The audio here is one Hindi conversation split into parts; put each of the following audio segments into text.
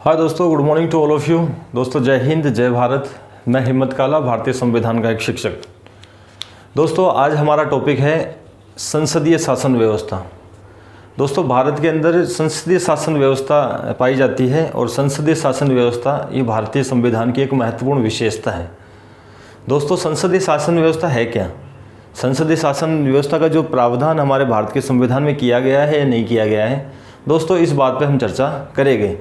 हाय दोस्तों, good morning to all of you. दोस्तों जय हिंद, जय भारत। मैं हिम्मत काला, भारतीय संविधान का एक शिक्षक। दोस्तों आज हमारा टॉपिक है संसदीय शासन व्यवस्था। दोस्तों भारत के अंदर संसदीय शासन व्यवस्था पाई जाती है और संसदीय शासन व्यवस्था ये भारतीय संविधान की एक महत्वपूर्ण विशेषता है। दोस्तों संसदीय शासन व्यवस्था है क्या? संसदीय शासन व्यवस्था का जो प्रावधान हमारे भारत के संविधान में किया गया है या नहीं किया गया है, दोस्तों इस बात पर हम चर्चा करेंगे।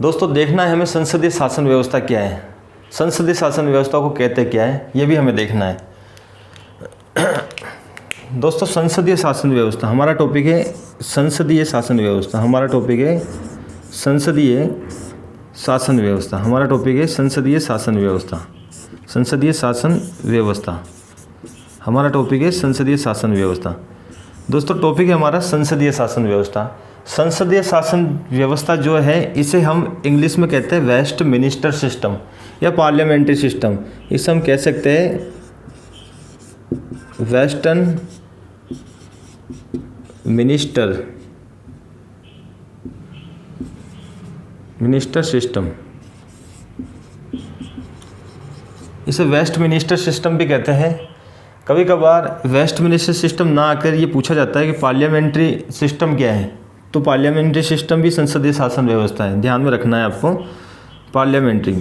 दोस्तों देखना है हमें संसदीय शासन व्यवस्था क्या है, संसदीय शासन व्यवस्था को कहते क्या है, ये भी हमें देखना है। दोस्तों संसदीय शासन व्यवस्था हमारा टॉपिक है। संसदीय शासन व्यवस्था हमारा टॉपिक है। संसदीय शासन व्यवस्था हमारा टॉपिक है। संसदीय शासन व्यवस्था, संसदीय शासन व्यवस्था हमारा टॉपिक है। संसदीय शासन व्यवस्था दोस्तों टॉपिक है हमारा संसदीय शासन व्यवस्था। संसदीय शासन व्यवस्था जो है इसे हम इंग्लिश में कहते हैं वेस्ट मिनिस्टर सिस्टम या पार्लियामेंट्री सिस्टम। इसे हम कह सकते हैं वेस्टर्न मिनिस्टर सिस्टम। इसे वेस्ट मिनिस्टर सिस्टम भी कहते हैं। कभी कभार वेस्ट मिनिस्टर सिस्टम ना आकर ये पूछा जाता है कि पार्लियामेंट्री सिस्टम क्या है, तो पार्लियामेंट्री सिस्टम भी संसदीय शासन व्यवस्था है। ध्यान में रखना है आपको। Parliamentary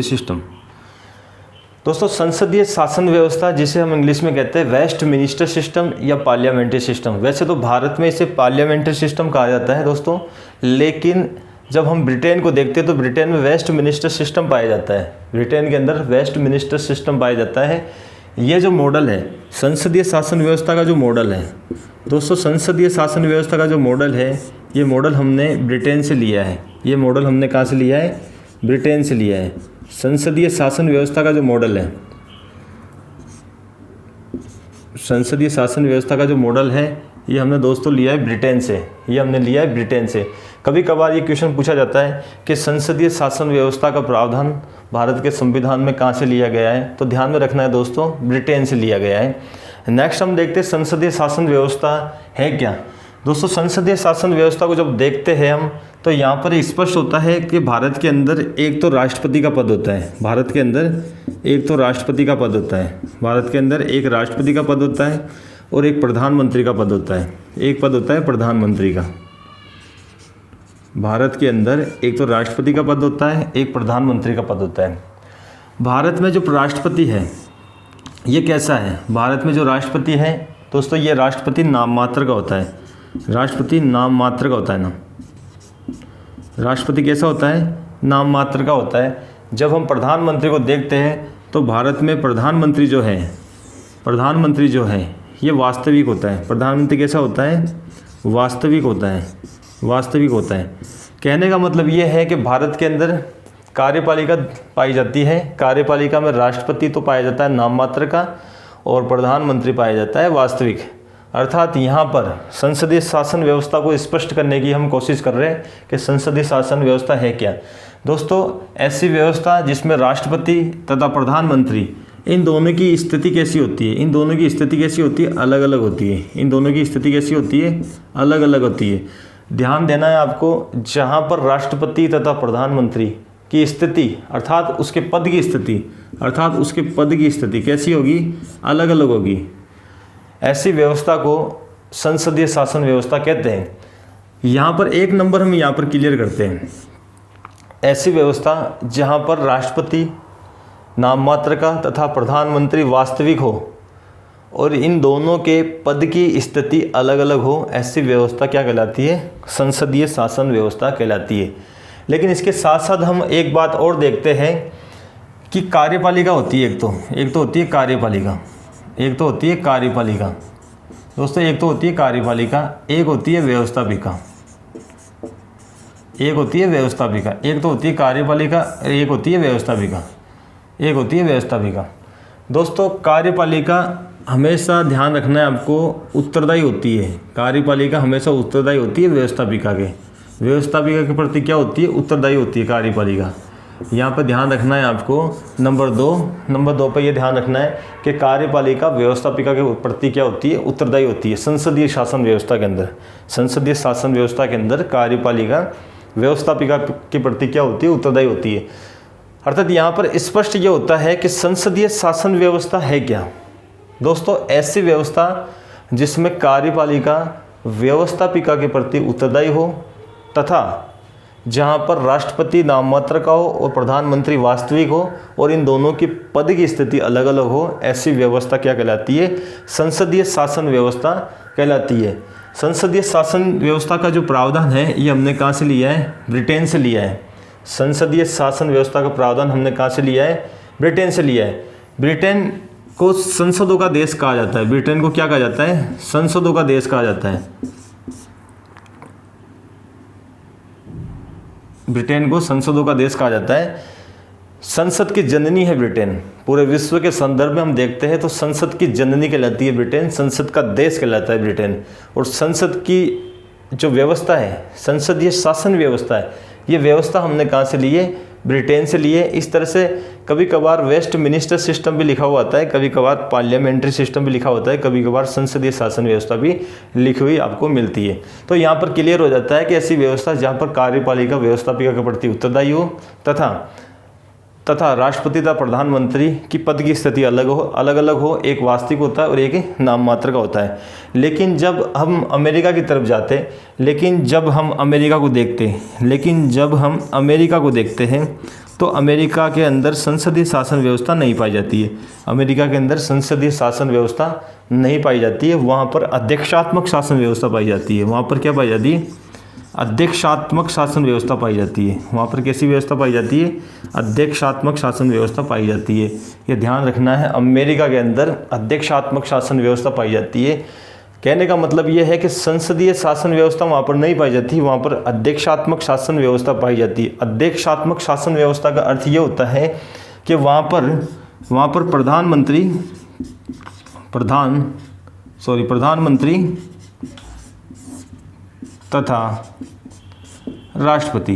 system. दोस्तों संसदीय शासन व्यवस्था जिसे हम इंग्लिश में कहते हैं वेस्ट मिनिस्टर सिस्टम या पार्लियामेंट्री सिस्टम। वैसे तो भारत में इसे पार्लियामेंट्री सिस्टम कहा जाता है दोस्तों, लेकिन जब हम ब्रिटेन को देखते हैं तो ब्रिटेन में वेस्ट मिनिस्टर सिस्टम पाया जाता है। ब्रिटेन के अंदर वेस्ट मिनिस्टर सिस्टम पाया जाता है। ये जो मॉडल है संसदीय शासन व्यवस्था का, जो मॉडल है दोस्तों, संसदीय शासन व्यवस्था का जो मॉडल है, ये मॉडल हमने ब्रिटेन से लिया है। ये मॉडल हमने कहाँ से लिया है? ब्रिटेन से लिया है। संसदीय शासन व्यवस्था का जो मॉडल है, संसदीय शासन व्यवस्था का जो मॉडल है, ये हमने दोस्तों लिया है ब्रिटेन से। ये हमने लिया है ब्रिटेन से। कभी कभार ये क्वेश्चन पूछा जाता है कि संसदीय शासन व्यवस्था का प्रावधान भारत के संविधान में कहाँ से लिया गया है, तो ध्यान में रखना है दोस्तों, ब्रिटेन से लिया गया है। नेक्स्ट हम देखते हैं संसदीय शासन व्यवस्था है क्या। दोस्तों संसदीय शासन व्यवस्था को जब देखते हैं हम, तो यहाँ पर स्पष्ट होता है कि भारत के अंदर एक तो राष्ट्रपति का पद होता है। भारत के अंदर एक तो राष्ट्रपति का पद होता है। भारत के अंदर एक राष्ट्रपति का पद होता है और एक प्रधानमंत्री का पद होता है। एक पद होता है प्रधानमंत्री का। भारत के अंदर एक तो राष्ट्रपति का पद होता है, एक प्रधानमंत्री का पद होता है। भारत में जो राष्ट्रपति है ये कैसा है? भारत में जो राष्ट्रपति है दोस्तों, ये राष्ट्रपति नाम मात्र का होता है। राष्ट्रपति नाम मात्र का होता है ना। राष्ट्रपति कैसा होता है? नाम मात्र का होता है। जब हम प्रधानमंत्री को देखते हैं तो भारत में प्रधानमंत्री जो है ये वास्तविक होता है। प्रधानमंत्री कैसा होता है? वास्तविक होता है। कहने का मतलब ये है कि भारत के अंदर कार्यपालिका पाई जाती है। कार्यपालिका में राष्ट्रपति तो पाया जाता है नाम मात्र का और प्रधानमंत्री पाया जाता है वास्तविक। अर्थात यहाँ पर संसदीय शासन व्यवस्था को स्पष्ट करने की हम कोशिश कर रहे हैं कि संसदीय शासन व्यवस्था है क्या। दोस्तों ऐसी व्यवस्था जिसमें राष्ट्रपति तथा प्रधानमंत्री, इन दोनों की स्थिति कैसी होती है? अलग अलग होती है। ध्यान देना है आपको, जहाँ पर राष्ट्रपति तथा प्रधानमंत्री की स्थिति अर्थात उसके पद की स्थिति कैसी होगी? अलग अलग होगी। ऐसी व्यवस्था को संसदीय शासन व्यवस्था कहते हैं। यहाँ पर एक नंबर हम यहाँ पर क्लियर करते हैं। ऐसी व्यवस्था जहाँ पर राष्ट्रपति नाम मात्र का तथा प्रधानमंत्री वास्तविक हो और इन दोनों के पद की स्थिति अलग अलग हो, ऐसी व्यवस्था क्या कहलाती है? संसदीय शासन व्यवस्था कहलाती है। लेकिन इसके साथ साथ हम एक बात और देखते हैं कि कार्यपालिका होती है। एक तो होती है कार्यपालिका। दोस्तों एक तो होती है कार्यपालिका, एक होती है व्यवस्थापिका। एक होती है व्यवस्थापिका। दोस्तों कार्यपालिका हमेशा ध्यान रखना है आपको, उत्तरदायी होती है। कार्यपालिका हमेशा उत्तरदायी होती है व्यवस्थापिका के। व्यवस्थापिका के प्रति क्या होती है? उत्तरदायी होती है कार्यपालिका। यहाँ पर ध्यान रखना है आपको नंबर दो पर यह ध्यान रखना है कि कार्यपालिका व्यवस्थापिका के प्रति क्या होती है, उत्तरदायी होती है। संसदीय शासन व्यवस्था के अंदर, संसदीय शासन व्यवस्था के अंदर कार्यपालिका व्यवस्थापिका के प्रति क्या होती है, उत्तरदायी होती है। अर्थात यहाँ पर स्पष्ट ये होता है कि संसदीय शासन व्यवस्था है क्या दोस्तों, ऐसी व्यवस्था जिसमें कार्यपालिका व्यवस्थापिका के प्रति उत्तरदायी हो तथा जहाँ पर राष्ट्रपति नाममात्र का हो और प्रधानमंत्री वास्तविक हो और इन दोनों की पद की स्थिति अलग अलग हो, ऐसी व्यवस्था क्या कहलाती है, संसदीय शासन व्यवस्था कहलाती है। संसदीय शासन व्यवस्था का जो प्रावधान है ये हमने कहाँ से लिया है, ब्रिटेन से लिया है। संसदीय शासन व्यवस्था का प्रावधान हमने कहाँ से लिया है, ब्रिटेन से लिया है। ब्रिटेन को संसदों का देश कहा जाता है। ब्रिटेन को क्या कहा जाता है, संसदों का देश कहा जाता है। ब्रिटेन को संसदों का देश कहा जाता है। संसद की जननी है ब्रिटेन। पूरे विश्व के संदर्भ में हम देखते हैं तो संसद की जननी कहलाती है ब्रिटेन, संसद का देश कहलाता है ब्रिटेन। और संसद की जो व्यवस्था है, संसदीय शासन व्यवस्था है, ये व्यवस्था हमने कहाँ से ली है, ब्रिटेन से लिए। इस तरह से कभी कभार वेस्ट मिनिस्टर सिस्टम भी लिखा हुआ होता है, कभी कभार पार्लियामेंट्री सिस्टम भी लिखा होता है, कभी कभार संसदीय शासन व्यवस्था भी लिखी हुई आपको मिलती है। तो यहाँ पर क्लियर हो जाता है कि ऐसी व्यवस्था जहाँ पर कार्यपालिका व्यवस्थापिका के प्रति उत्तरदायी हो तथा राष्ट्रपति तथा प्रधानमंत्री की पद की स्थिति अलग अलग हो, एक वास्तविक होता है और एक नाम मात्र का होता है। लेकिन जब हम अमेरिका की तरफ जाते, लेकिन जब हम अमेरिका को देखते हैं तो अमेरिका के अंदर संसदीय शासन व्यवस्था नहीं पाई जाती है। अमेरिका के अंदर संसदीय शासन व्यवस्था नहीं पाई जाती है, वहाँ पर अध्यक्षात्मक शासन व्यवस्था पाई जाती है। वहाँ पर क्या पाई जाती है, अध्यक्षात्मक शासन व्यवस्था पाई जाती है। वहाँ पर कैसी व्यवस्था पाई जाती है, अध्यक्षात्मक शासन व्यवस्था पाई जाती है। ये ध्यान रखना है, अमेरिका के अंदर अध्यक्षात्मक शासन व्यवस्था पाई जाती है। कहने का मतलब ये है कि संसदीय शासन व्यवस्था वहाँ पर नहीं पाई जाती, वहाँ पर अध्यक्षात्मक शासन व्यवस्था पाई जाती है। अध्यक्षात्मक शासन व्यवस्था का अर्थ ये होता है कि वहाँ पर प्रधानमंत्री तथा राष्ट्रपति,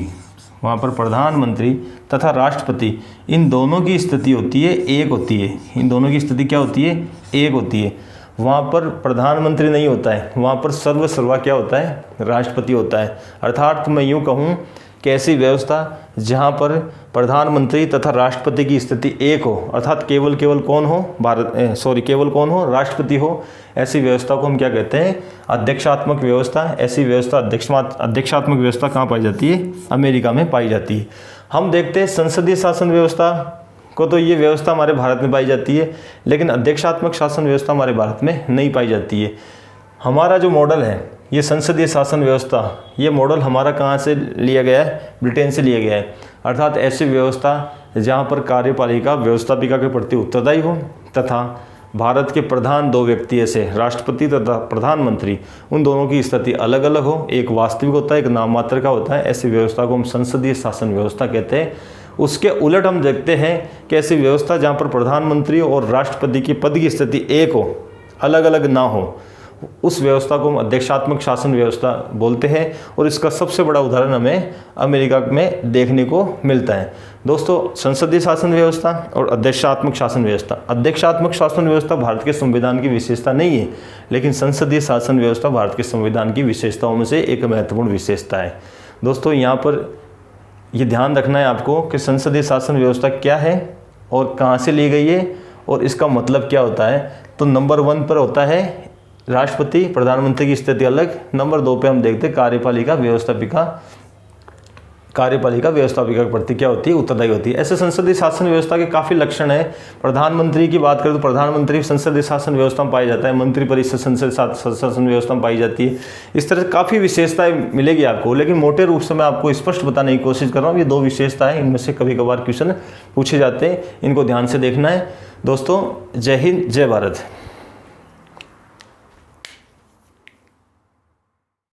वहाँ पर प्रधानमंत्री तथा राष्ट्रपति इन दोनों की स्थिति होती है, एक होती है। इन दोनों की स्थिति क्या होती है, एक होती है। वहाँ पर प्रधानमंत्री नहीं होता है, वहाँ पर सर्वा क्या होता है, राष्ट्रपति होता है। अर्थात मैं यूँ कहूँ कि ऐसी व्यवस्था जहाँ पर प्रधानमंत्री तथा राष्ट्रपति की स्थिति एक हो, अर्थात केवल कौन हो, केवल कौन हो, राष्ट्रपति हो, ऐसी व्यवस्था को हम क्या कहते हैं, अध्यक्षात्मक व्यवस्था। ऐसी व्यवस्था अध्यक्षात्मक व्यवस्था कहाँ पाई जाती है, अमेरिका में पाई जाती है। हम देखते हैं संसदीय शासन व्यवस्था को, तो ये व्यवस्था हमारे भारत में पाई जाती है, लेकिन अध्यक्षात्मक शासन व्यवस्था हमारे भारत में नहीं पाई जाती है। हमारा जो मॉडल है ये संसदीय शासन व्यवस्था, ये मॉडल हमारा कहाँ से लिया गया है, ब्रिटेन से लिया गया है। अर्थात ऐसी व्यवस्था जहाँ पर कार्यपालिका व्यवस्थापिका के प्रति उत्तरदायी हो तथा भारत के प्रधान दो व्यक्ति ऐसे राष्ट्रपति तथा प्रधानमंत्री, उन दोनों की स्थिति अलग अलग हो, एक वास्तविक होता है, एक नाम मात्र का होता है। ऐसी व्यवस्था को हम संसदीय शासन व्यवस्था कहते हैं। उसके उलट हम देखते हैं कि ऐसी व्यवस्था जहाँ पर प्रधानमंत्री और राष्ट्रपति की पद की स्थिति एक हो, अलग अलग ना हो, उस व्यवस्था को हम अध्यक्षात्मक शासन व्यवस्था बोलते हैं। और इसका सबसे बड़ा उदाहरण हमें अमेरिका में देखने को मिलता है। दोस्तों, संसदीय शासन व्यवस्था और अध्यक्षात्मक शासन व्यवस्था, अध्यक्षात्मक शासन व्यवस्था भारत के संविधान की विशेषता नहीं है, लेकिन संसदीय शासन व्यवस्था भारत के संविधान की विशेषताओं में से एक महत्वपूर्ण विशेषता है। दोस्तों, यहाँ पर ये ध्यान रखना है आपको कि संसदीय शासन व्यवस्था क्या है और कहाँ से ली गई है और इसका मतलब क्या होता है। तो नंबर 1 पर होता है राष्ट्रपति प्रधानमंत्री की स्थिति अलग। नंबर 2 पे हम देखते हैं कार्यपालिका व्यवस्थापिका के प्रति क्या होती है, उत्तरदायी होती है। ऐसे संसदीय शासन व्यवस्था के काफ़ी लक्षण है। प्रधानमंत्री की बात करें तो प्रधानमंत्री संसदीय शासन व्यवस्था में पाया जाता है, मंत्रिपरिषद संसदीय शासन व्यवस्था में पाई जाती है। इस तरह काफ़ी विशेषताएं मिलेगी आपको, लेकिन मोटे रूप से मैं आपको स्पष्ट बताने की कोशिश कर रहा हूँ। ये 2 विशेषताएं, इनमें से कभी कभार क्वेश्चन पूछे जाते हैं, इनको ध्यान से देखना है। दोस्तों, जय हिंद, जय भारत।